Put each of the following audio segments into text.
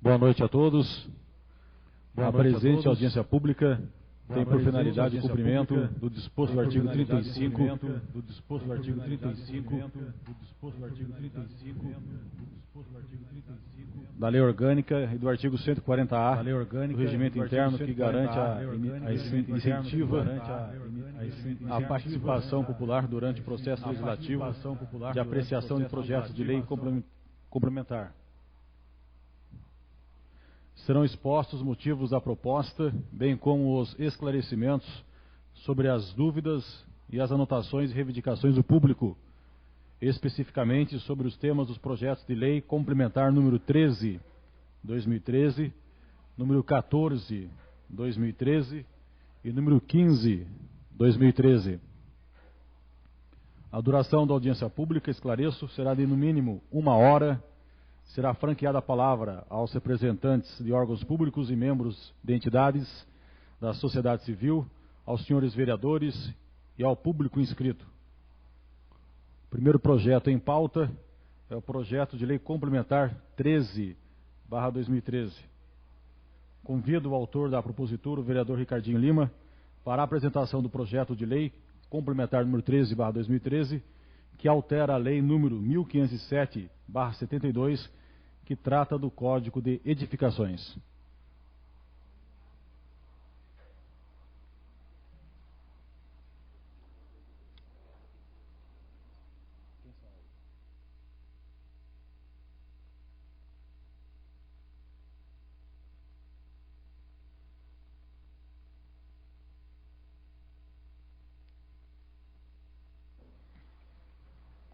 Boa noite a todos. A presente audiência pública tem por finalidade o cumprimento do disposto do artigo 35 da Lei Orgânica e do artigo 140-A do Regimento Interno, que garante incentiva a participação popular durante o processo legislativo de apreciação de projetos de lei complementar. Serão expostos os motivos da proposta, bem como os esclarecimentos sobre as dúvidas e as anotações e reivindicações do público, especificamente sobre os temas dos projetos de lei complementar número 13, 2013, número 14, 2013 e número 15, 2013. A duração da audiência pública, esclareço, será de no mínimo 1 hora. Será franqueada a palavra aos representantes de órgãos públicos e membros de entidades da sociedade civil, aos senhores vereadores e ao público inscrito. O primeiro projeto em pauta é o projeto de lei complementar 13/2013. Convido o autor da propositura, o vereador Ricardinho Lima, para a apresentação do projeto de lei complementar número 13/2013, que altera a lei número 1507/72, que trata do Código de Edificações.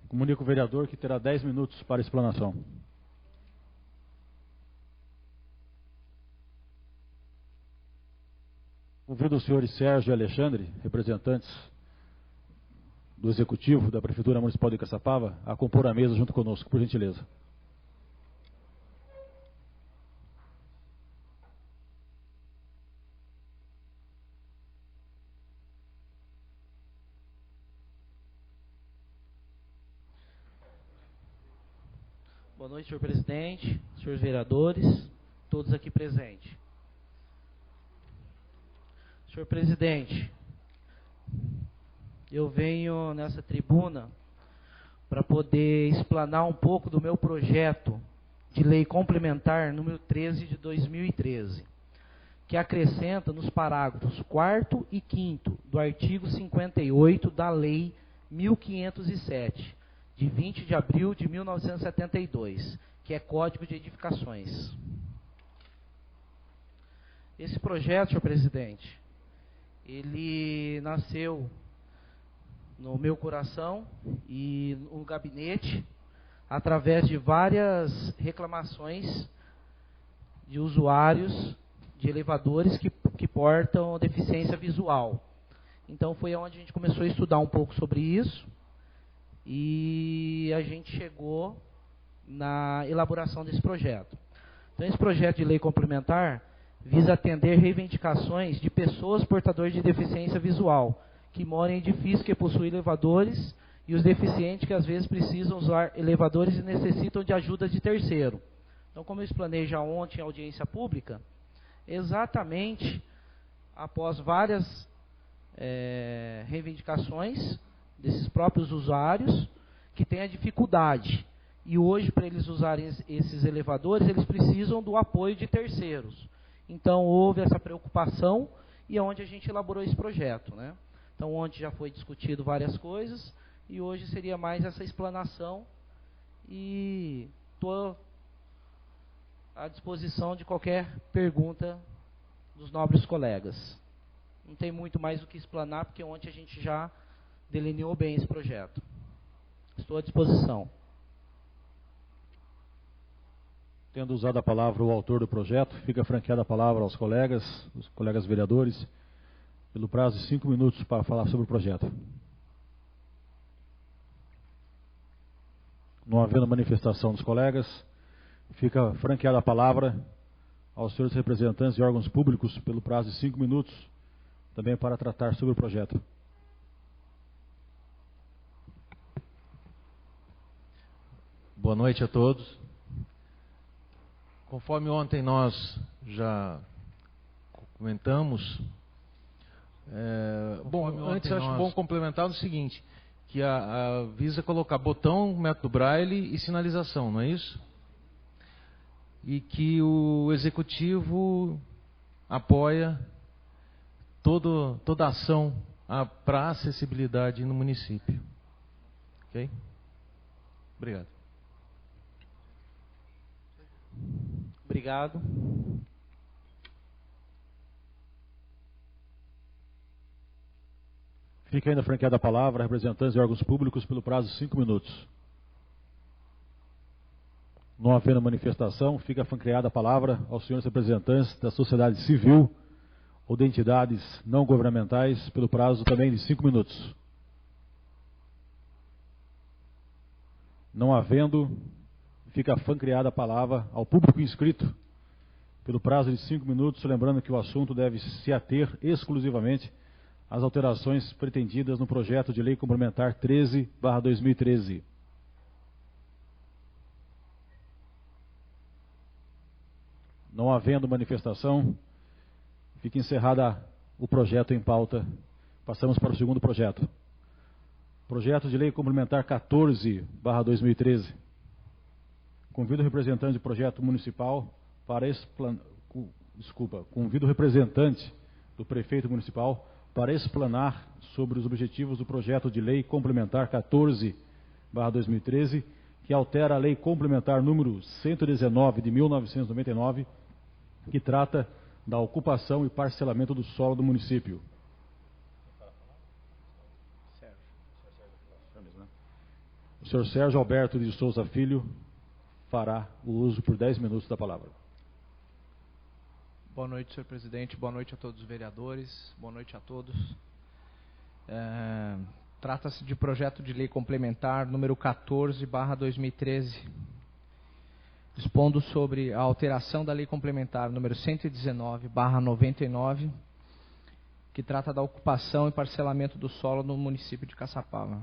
Comunico o vereador que terá 10 minutos para explanação. Convido os senhores Sérgio e Alexandre, representantes do Executivo da Prefeitura Municipal de Caçapava, a compor a mesa junto conosco, por gentileza. Boa noite, senhor presidente, senhores vereadores, todos aqui presentes. Senhor presidente, eu venho nessa tribuna para poder explanar um pouco do meu projeto de lei complementar número 13 de 2013, que acrescenta nos parágrafos 4º e 5º do artigo 58 da Lei 1507, de 20 de abril de 1972, que é Código de Edificações. Esse projeto, senhor presidente, ele nasceu no meu coração e no gabinete, através de várias reclamações de usuários de elevadores que portam deficiência visual. Então foi onde a gente começou a estudar um pouco sobre isso e a gente chegou na elaboração desse projeto. Então esse projeto de lei complementar visa atender reivindicações de pessoas portadoras de deficiência visual, que moram em edifícios que possuem elevadores, e os deficientes que às vezes precisam usar elevadores e necessitam de ajuda de terceiro. Então, como eu explanei já ontem em audiência pública, exatamente após várias reivindicações desses próprios usuários que têm a dificuldade, e hoje para eles usarem esses elevadores, eles precisam do apoio de terceiros. Então, houve essa preocupação e é onde a gente elaborou esse projeto, né? Então, ontem já foi discutido várias coisas e hoje seria mais essa explanação e estou à disposição de qualquer pergunta dos nobres colegas. Não tem muito mais o que explanar, porque ontem a gente já delineou bem esse projeto. Estou à disposição. Tendo usado a palavra o autor do projeto, fica franqueada a palavra aos colegas, os colegas vereadores, pelo prazo de 5 minutos para falar sobre o projeto. Não havendo manifestação dos colegas, fica franqueada a palavra aos senhores representantes de órgãos públicos pelo prazo de 5 minutos, também para tratar sobre o projeto. Boa noite a todos. Conforme ontem nós já comentamos, antes acho bom complementar o seguinte, que visa colocar botão, método Braille e sinalização, não é isso? E que o Executivo apoia toda ação para acessibilidade no município. Ok? Obrigado. Obrigado. Fica ainda franqueada a palavra a representantes de órgãos públicos pelo prazo de 5 minutos. Não havendo manifestação, fica franqueada a palavra aos senhores representantes da sociedade civil ou de entidades não governamentais pelo prazo também de 5 minutos. Não havendo, fica franqueada a palavra ao público inscrito pelo prazo de 5 minutos, lembrando que o assunto deve se ater exclusivamente às alterações pretendidas no projeto de lei complementar 13/2013. Não havendo manifestação, fica encerrada o projeto em pauta. Passamos para o segundo projeto. Projeto de lei complementar 14/2013. Convido o representante do projeto municipal para convido o representante do prefeito municipal para explanar sobre os objetivos do projeto de lei complementar 14/2013, que altera a lei complementar número 119 de 1999, que trata da ocupação e parcelamento do solo do município. O senhor Sérgio Alberto de Souza Filho fará o uso por 10 minutos da palavra. Boa noite, senhor presidente. Boa noite a todos os vereadores. Boa noite a todos. Trata-se de projeto de lei complementar número 14/2013, dispondo sobre a alteração da lei complementar número 119/99, que trata da ocupação e parcelamento do solo no município de Caçapava,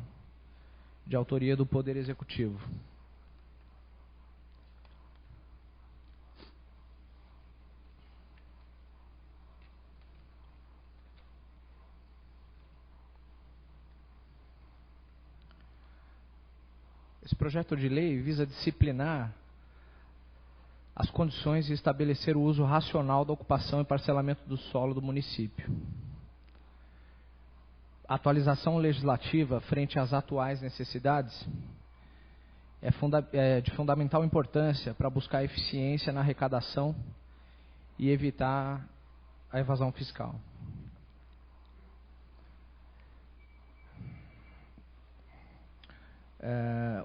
de autoria do Poder Executivo. Esse projeto de lei visa disciplinar as condições e estabelecer o uso racional da ocupação e parcelamento do solo do município. A atualização legislativa frente às atuais necessidades é de fundamental importância para buscar eficiência na arrecadação e evitar a evasão fiscal.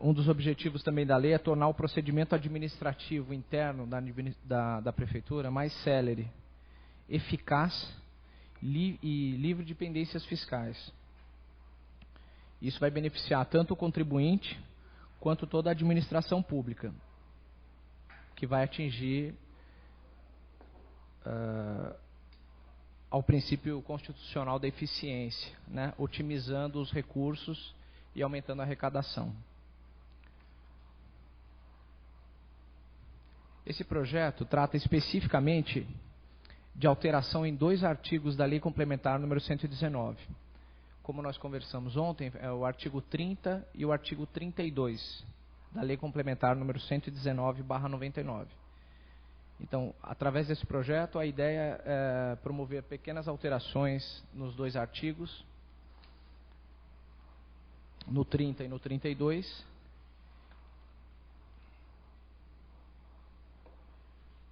Um dos objetivos também da lei é tornar o procedimento administrativo interno da Prefeitura mais célere, eficaz e livre de pendências fiscais. Isso vai beneficiar tanto o contribuinte quanto toda a administração pública, que vai atingir ao princípio constitucional da eficiência, né, otimizando os recursos e aumentando a arrecadação. Esse projeto trata especificamente de alteração em 2 artigos da Lei Complementar número 119. Como nós conversamos ontem, é o artigo 30 e o artigo 32 da Lei Complementar número 119/99. Então, através desse projeto, a ideia é promover pequenas alterações nos 2 artigos, no 30 e no 32,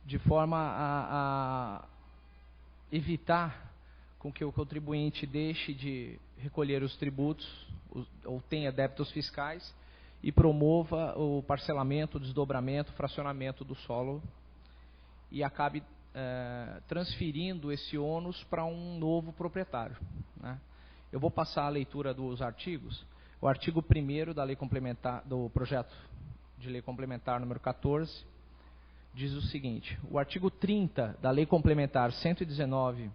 de forma a evitar com que o contribuinte deixe de recolher os tributos ou tenha débitos fiscais e promova o parcelamento, o desdobramento, o fracionamento do solo e acabe transferindo esse ônus para um novo proprietário, né? Eu vou passar a leitura dos artigos. O artigo 1º da lei complementar, do projeto de lei complementar número 14, diz o seguinte: o artigo 30 da lei complementar 119,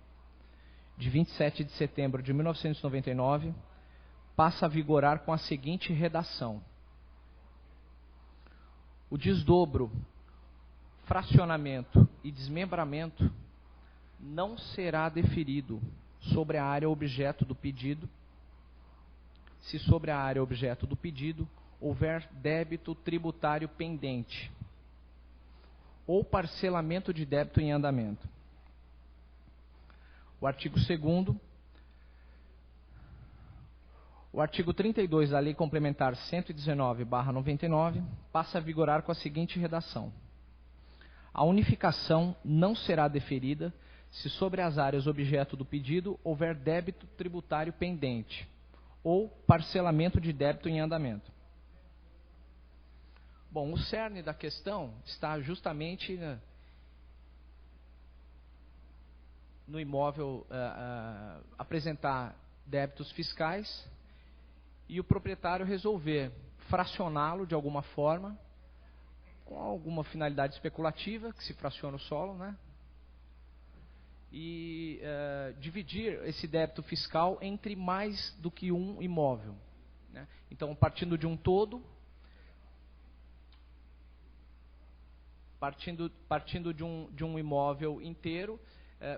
de 27 de setembro de 1999, passa a vigorar com a seguinte redação: o desdobro fracionamento e desmembramento não será deferido sobre a área objeto do pedido, se sobre a área objeto do pedido houver débito tributário pendente ou parcelamento de débito em andamento. O artigo 2º, o artigo 32 da Lei Complementar 119/99 passa a vigorar com a seguinte redação: a unificação não será deferida se sobre as áreas objeto do pedido houver débito tributário pendente ou parcelamento de débito em andamento. Bom, o cerne da questão está justamente no imóvel apresentar débitos fiscais e o proprietário resolver fracioná-lo de alguma forma, com alguma finalidade especulativa, que se fraciona o solo, né? E dividir esse débito fiscal entre mais do que um imóvel, né? Então, partindo de um todo, partindo de um imóvel inteiro,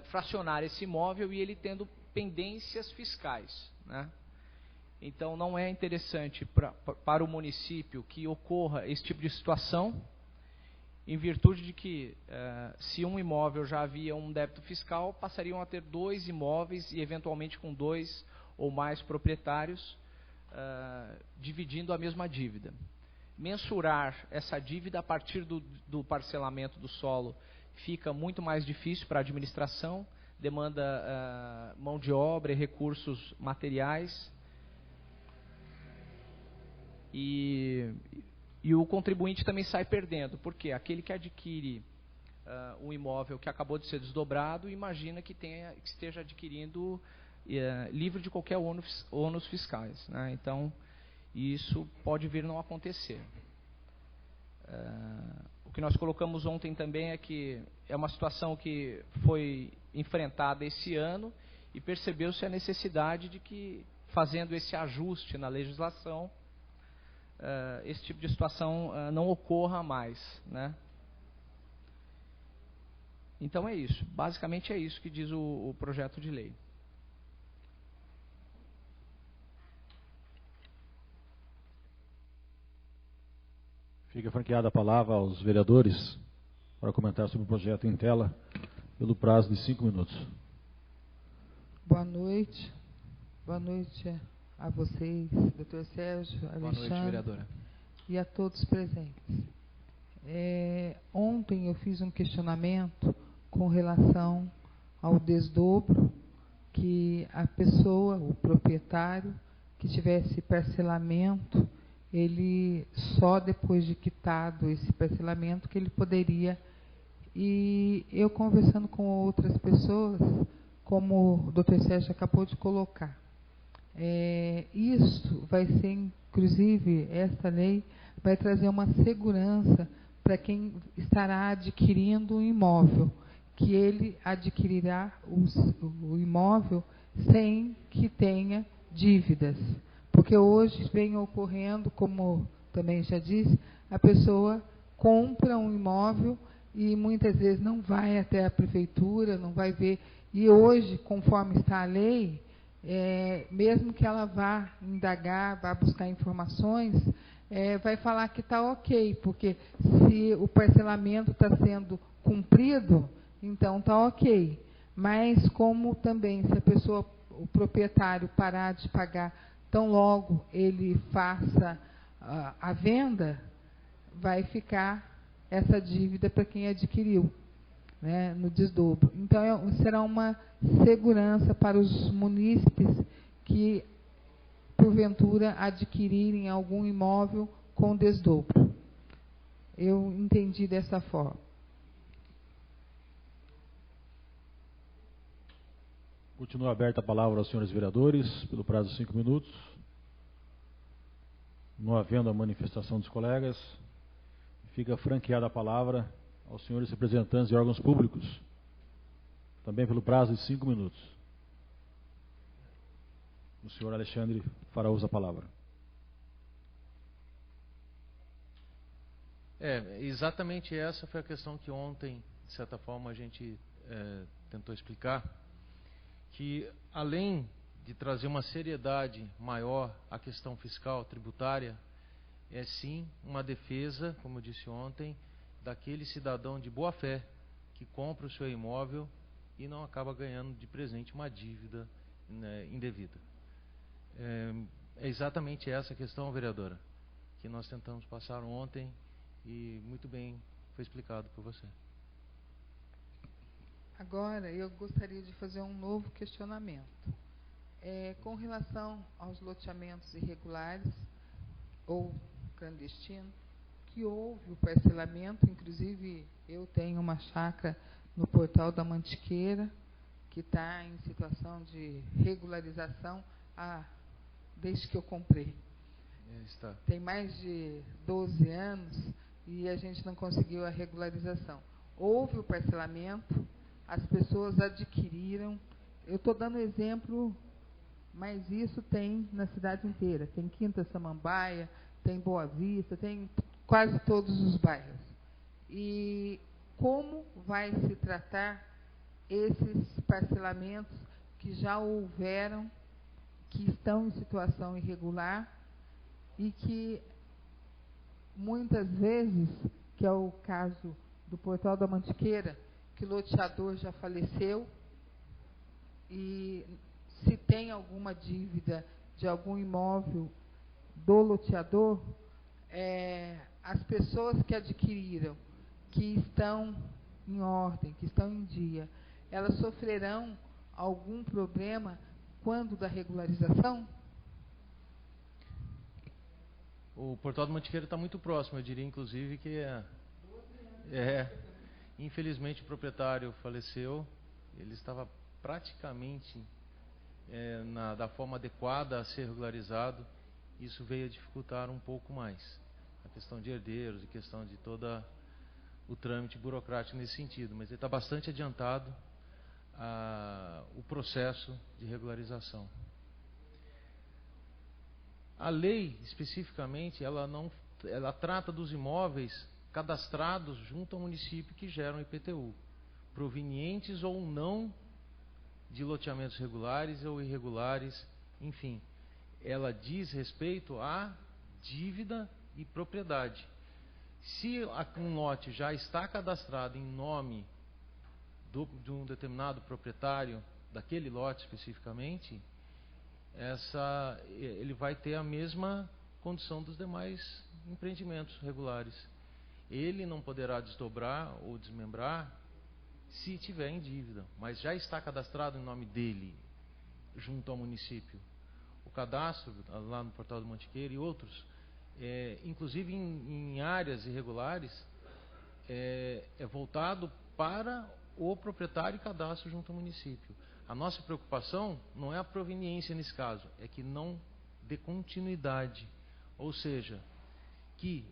fracionar esse imóvel e ele tendo pendências fiscais, né? Então, não é interessante para o município que ocorra esse tipo de situação, em virtude de que, se um imóvel já havia um débito fiscal, passariam a ter 2 imóveis e, eventualmente, com 2 ou mais proprietários, dividindo a mesma dívida. Mensurar essa dívida a partir do parcelamento do solo fica muito mais difícil para a administração, demanda mão de obra e recursos materiais, e o contribuinte também sai perdendo, porque aquele que adquire um imóvel que acabou de ser desdobrado, imagina que esteja adquirindo livre de qualquer ônus fiscais, né? Então, isso pode vir não acontecer. O que nós colocamos ontem também é que é uma situação que foi enfrentada esse ano e percebeu-se a necessidade de que, fazendo esse ajuste na legislação, esse tipo de situação não ocorra mais, né? Então é isso, basicamente é isso que diz o projeto de lei. Fica franqueada a palavra aos vereadores para comentar sobre o projeto em tela, pelo prazo de 5 minutos. Boa noite. Boa noite a vocês, doutor Sérgio, Alexandre. Boa noite, vereadora. E a todos presentes. Ontem eu fiz um questionamento com relação ao desdobro, que a pessoa, o proprietário, que tivesse parcelamento, ele só depois de quitado esse parcelamento que ele poderia. E eu conversando com outras pessoas, como o doutor Sérgio acabou de colocar, isso vai ser, inclusive, esta lei vai trazer uma segurança para quem estará adquirindo um imóvel, que ele adquirirá o imóvel sem que tenha dívidas. Porque hoje vem ocorrendo, como também já disse, a pessoa compra um imóvel e muitas vezes não vai até a prefeitura, não vai ver. E hoje, conforme está a lei, mesmo que ela vá indagar, vá buscar informações, vai falar que está ok, porque se o parcelamento está sendo cumprido, então está ok. Mas como também, se a pessoa, o proprietário, parar de pagar, tão logo ele faça a venda, vai ficar essa dívida para quem adquiriu, né, no desdobro. Então, será uma segurança para os munícipes que, porventura, adquirirem algum imóvel com desdobro. Eu entendi dessa forma. Continua aberta a palavra aos senhores vereadores, pelo prazo de 5 minutos. Não havendo a manifestação dos colegas, fica franqueada a palavra aos senhores representantes de órgãos públicos, também pelo prazo de 5 minutos. O senhor Alexandre fará uso da palavra. Exatamente essa foi a questão que ontem, de certa forma, a gente tentou explicar, que além de trazer uma seriedade maior à questão fiscal, tributária, é sim uma defesa, como eu disse ontem, daquele cidadão de boa fé que compra o seu imóvel e não acaba ganhando de presente uma dívida, né, indevida. É exatamente essa questão, vereadora, que nós tentamos passar ontem e muito bem foi explicado por você. Agora, eu gostaria de fazer um novo questionamento. Com relação aos loteamentos irregulares ou clandestinos, que houve o parcelamento, inclusive eu tenho uma chácara no Portal da Mantiqueira, que está em situação de regularização desde que eu comprei. Está. Tem mais de 12 anos e a gente não conseguiu a regularização. Houve o parcelamento, as pessoas adquiriram. Eu estou dando exemplo, mas isso tem na cidade inteira. Tem Quinta Samambaia, tem Boa Vista, tem quase todos os bairros. E como vai se tratar esses parcelamentos que já houveram, que estão em situação irregular e que muitas vezes, que é o caso do Portal da Mantiqueira, que o loteador já faleceu, e se tem alguma dívida de algum imóvel do loteador, as pessoas que adquiriram, que estão em ordem, que estão em dia, elas sofrerão algum problema quando da regularização? O Portal do Mantiqueiro está muito próximo, eu diria inclusive que infelizmente o proprietário faleceu, ele estava praticamente da forma adequada a ser regularizado, isso veio a dificultar um pouco mais a questão de herdeiros, a questão de todo o trâmite burocrático nesse sentido, mas ele está bastante adiantado o processo de regularização. A lei, especificamente, ela trata dos imóveis cadastrados junto ao município que geram IPTU, provenientes ou não de loteamentos regulares ou irregulares, enfim. Ela diz respeito à dívida e propriedade. Se um lote já está cadastrado em nome de um determinado proprietário, daquele lote especificamente, ele vai ter a mesma condição dos demais empreendimentos regulares. Ele não poderá desdobrar ou desmembrar se tiver em dívida, mas já está cadastrado em nome dele, junto ao município. O cadastro, lá no Portal do Mantiqueiro e outros, inclusive em áreas irregulares, é voltado para o proprietário e cadastro junto ao município. A nossa preocupação não é a proveniência nesse caso, é que não dê continuidade, ou seja, que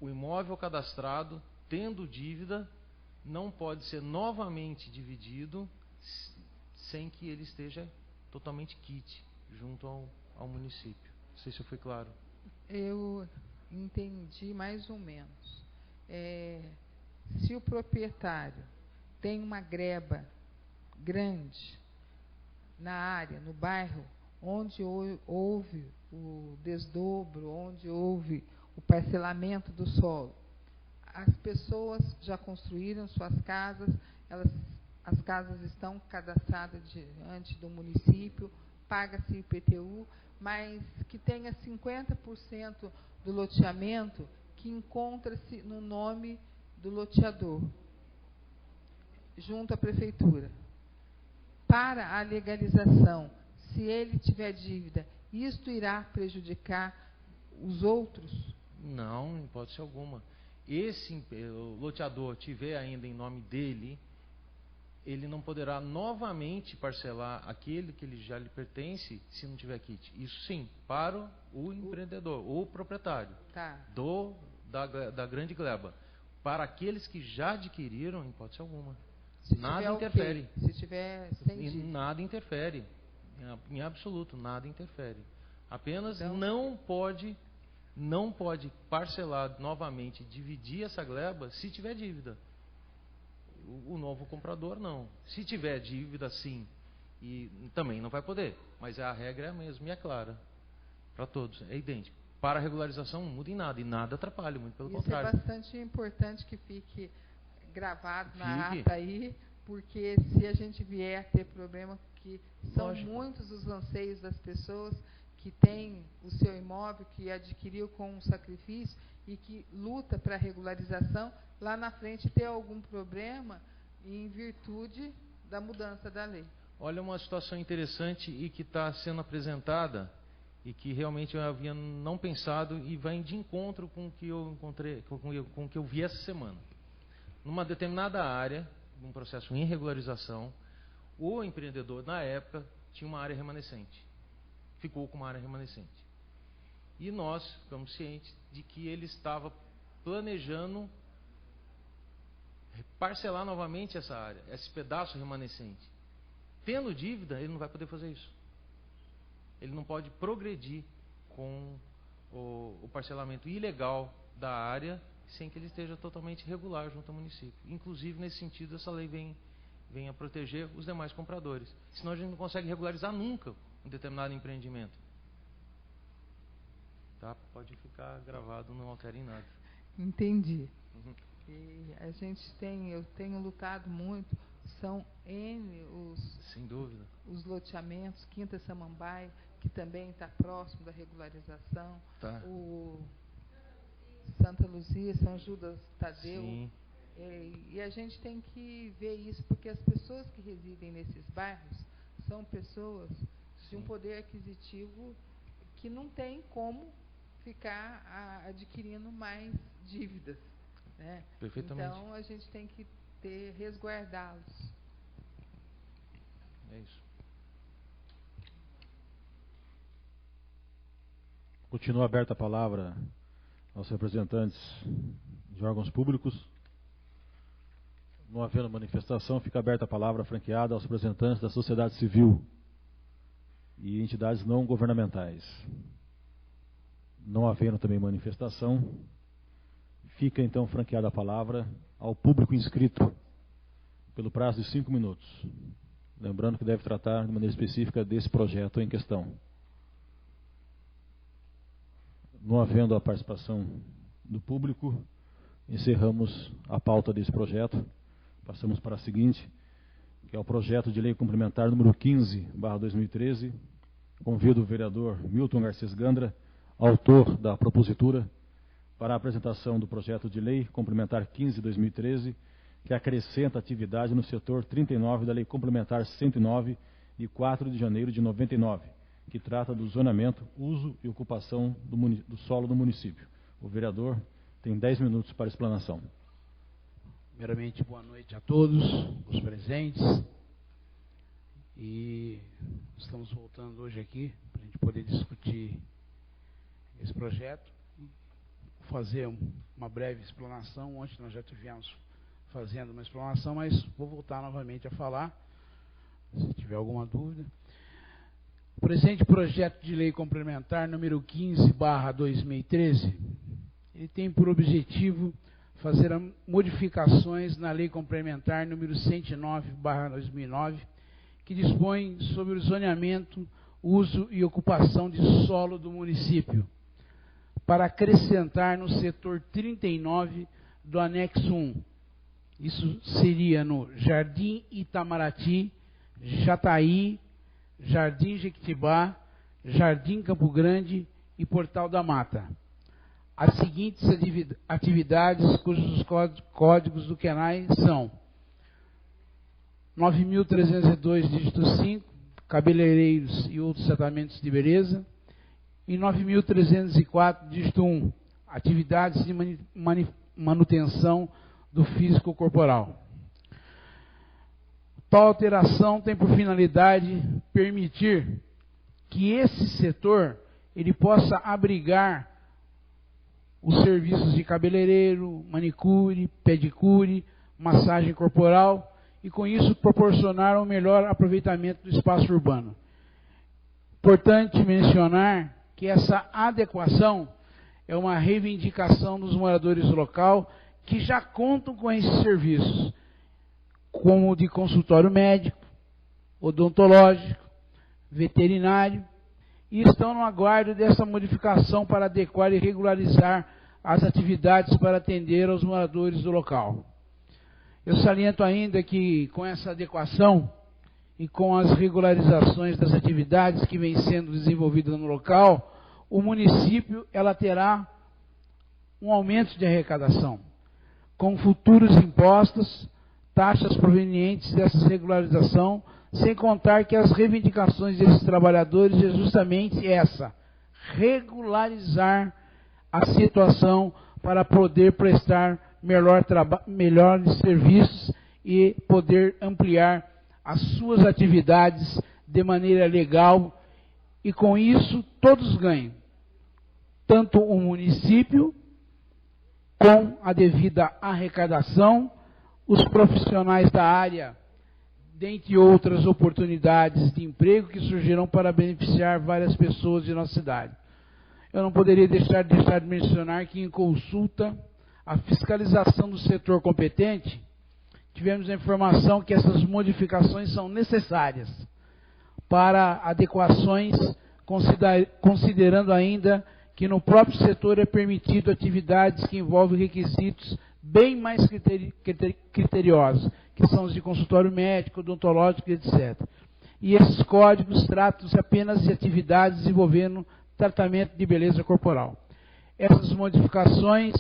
o imóvel cadastrado, tendo dívida, não pode ser novamente dividido sem que ele esteja totalmente quite junto ao município. Não sei se eu fui claro. Eu entendi mais ou menos. Se o proprietário tem uma greba grande na área, no bairro, onde houve o desdobro, onde houve o parcelamento do solo, as pessoas já construíram suas casas, as casas estão cadastradas diante do município, paga-se IPTU, mas que tenha 50% do loteamento que encontra-se no nome do loteador, junto à prefeitura. Para a legalização, se ele tiver dívida, isto irá prejudicar os outros? Não, em hipótese alguma. O loteador tiver ainda em nome dele, ele não poderá novamente parcelar aquele que ele já lhe pertence se não tiver quite. Isso sim, para o empreendedor, o proprietário da grande gleba. Para aqueles que já adquiriram, em hipótese alguma. Nada interfere. Se tiver sem dívida. Nada interfere. Em absoluto, nada interfere. Apenas não pode não pode parcelar novamente, dividir essa gleba se tiver dívida. O novo comprador não. Se tiver dívida, sim, e também não vai poder. Mas a regra é a mesma e é clara para todos, é idêntico. Para a regularização não muda em nada, e nada atrapalha, muito pelo contrário. Isso é bastante importante que fique gravado na ata aí, porque se a gente vier a ter problema, que são muitos os anseios das pessoas que têm o seu imóvel, que adquiriu com um sacrifício e que luta para a regularização, lá na frente ter algum problema em virtude da mudança da lei. Olha uma situação interessante e que está sendo apresentada e que realmente eu havia não pensado e vai de encontro com o que eu encontrei, com o que eu vi essa semana. Numa determinada área, num processo em regularização, o empreendedor, na época, tinha uma área remanescente. Ficou com uma área remanescente. E nós ficamos cientes de que ele estava planejando parcelar novamente essa área, esse pedaço remanescente. Tendo dívida, ele não vai poder fazer isso. Ele não pode progredir com o parcelamento ilegal da área sem que ele esteja totalmente regular junto ao município. Inclusive, nesse sentido, essa lei vem a proteger os demais compradores. Senão a gente não consegue regularizar nunca um determinado empreendimento. Tá? Pode ficar gravado, não altera em nada. Entendi. E eu tenho lutado muito, são sem dúvida, os loteamentos, Quinta Samambaia, que também está próximo da regularização, tá. O Santa Luzia, São Judas Tadeu. Sim. E a gente tem que ver isso, porque as pessoas que residem nesses bairros são pessoas de um poder aquisitivo que não tem como ficar adquirindo mais dívidas, né? Perfeitamente. Então a gente tem que resguardá-los. É isso. Continua aberta a palavra aos representantes de órgãos públicos. Não havendo manifestação, fica aberta a palavra franqueada aos representantes da sociedade civil e entidades não governamentais. Não havendo também manifestação, fica então franqueada a palavra ao público inscrito pelo prazo de 5 minutos. Lembrando que deve tratar de maneira específica desse projeto em questão. Não havendo a participação do público, encerramos a pauta desse projeto. Passamos para a seguinte, que é o projeto de lei complementar número 15/2013. Convido o vereador Milton Garcês Gandra, autor da propositura, para a apresentação do projeto de lei complementar 15/2013, que acrescenta atividade no setor 39 da lei complementar 109, de 4 de janeiro de 99, que trata do zonamento, uso e ocupação do solo do município. O vereador tem 10 minutos para explanação. Primeiramente, boa noite a todos os presentes. E estamos voltando hoje aqui para a gente poder discutir esse projeto, fazer uma breve explanação. Ontem nós já tivemos fazendo uma explanação, mas vou voltar novamente a falar, se tiver alguma dúvida. O presente projeto de lei complementar número 15/2013, ele tem por objetivo fazer modificações na lei complementar número 109/2009, que dispõe sobre o zoneamento, uso e ocupação de solo do município, para acrescentar no setor 39 do anexo 1. Isso seria no Jardim Itamaraty, Jataí, Jardim Jequitibá, Jardim Campo Grande e Portal da Mata. As seguintes atividades cujos códigos do QNAI são 9.302, dígito 5, cabeleireiros e outros tratamentos de beleza, e 9.304, dígito 1, atividades de manutenção do físico corporal. Tal alteração tem por finalidade permitir que esse setor ele possa abrigar os serviços de cabeleireiro, manicure, pedicure, massagem corporal e com isso proporcionar um melhor aproveitamento do espaço urbano. Importante mencionar que essa adequação é uma reivindicação dos moradores do local que já contam com esses serviços, como o de consultório médico, odontológico, veterinário, e estão no aguardo dessa modificação para adequar e regularizar as atividades para atender aos moradores do local. Eu saliento ainda que com essa adequação e com as regularizações das atividades que vêm sendo desenvolvidas no local, o município ela terá um aumento de arrecadação, com futuros impostos, taxas provenientes dessa regularização, sem contar que as reivindicações desses trabalhadores é justamente essa, regularizar a situação para poder prestar melhores serviços e poder ampliar as suas atividades de maneira legal, e com isso todos ganham, tanto o município com a devida arrecadação, os profissionais da área, dentre outras oportunidades de emprego que surgirão para beneficiar várias pessoas de nossa cidade. Eu não poderia deixar de mencionar que em consulta à fiscalização do setor competente, tivemos a informação que essas modificações são necessárias para adequações, considerando ainda que no próprio setor é permitido atividades que envolvem requisitos bem mais criteriosos, que são os de consultório médico, odontológico, etc. E esses códigos tratam-se apenas de atividades envolvendo tratamento de beleza corporal. Essas modificações,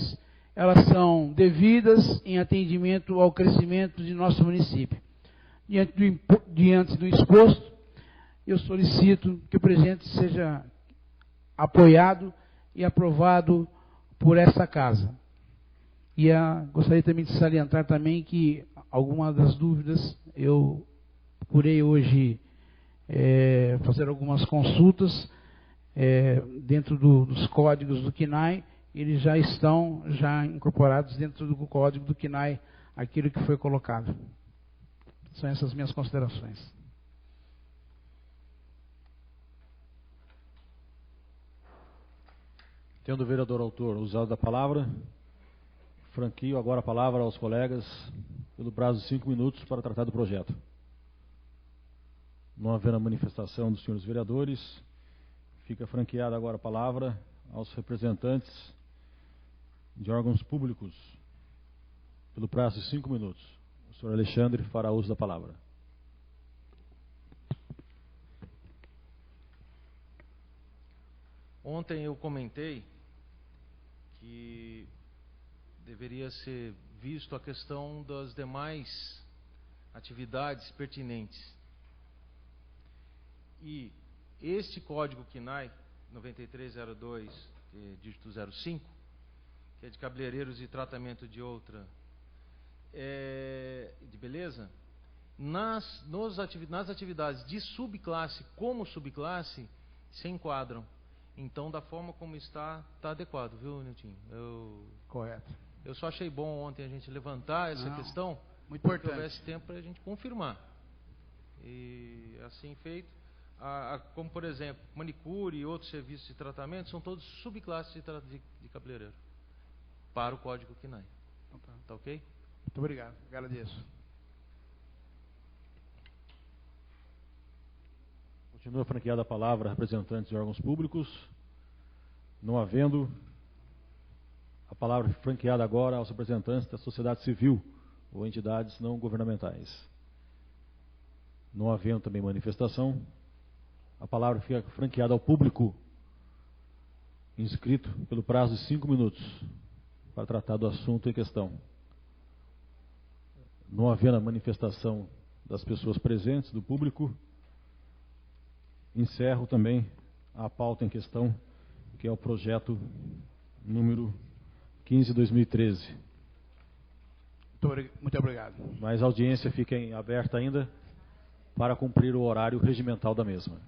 elas são devidas em atendimento ao crescimento de nosso município. Diante do exposto, eu solicito que o presente seja apoiado e aprovado por essa casa. E gostaria também de salientar também que algumas das dúvidas eu procurei hoje fazer algumas consultas dentro dos códigos do CNAE. Eles já estão incorporados dentro do código do CNAE, aquilo que foi colocado. São essas minhas considerações. Tendo o vereador autor usado da palavra, franquio agora a palavra aos colegas pelo prazo de 5 minutos para tratar do projeto. Não havendo a manifestação dos senhores vereadores, fica franqueada agora a palavra aos representantes de órgãos públicos pelo prazo de 5 minutos. O senhor Alexandre fará uso da palavra. Ontem eu comentei que deveria ser visto a questão das demais atividades pertinentes. E este código CNAE 9302, dígito 05, que é de cabeleireiros e tratamento de outra de beleza, nas atividades de subclasse como subclasse se enquadram. Então, da forma como está adequado, viu, Nilton? Correto. Eu só achei bom ontem a gente levantar essa questão, muito para que importante. houvesse tempo para a gente confirmar. E assim feito, como por exemplo, manicure e outros serviços de tratamento, são todos subclasses de cabeleireiro, para o código CNAE. Então, tá ok? Muito obrigado, agradeço. Continua franqueada a palavra a representantes de órgãos públicos. Não havendo, a palavra franqueada agora aos representantes da sociedade civil ou entidades não governamentais. Não havendo também manifestação, a palavra fica franqueada ao público inscrito pelo prazo de 5 minutos para tratar do assunto em questão. Não havendo a manifestação das pessoas presentes, do público, encerro também a pauta em questão, que é o projeto número 15/2013. Muito obrigado. Mas a audiência fica aberta ainda para cumprir o horário regimental da mesma.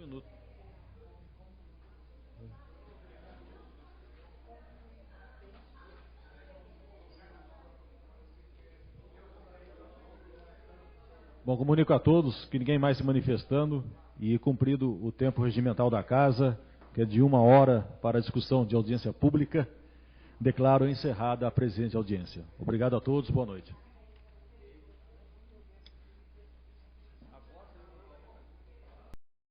minuto. Bom, comunico a todos que ninguém mais se manifestando e cumprido o tempo regimental da casa, que é de 1 hora para a discussão de audiência pública, declaro encerrada a presente audiência. Obrigado a todos, boa noite.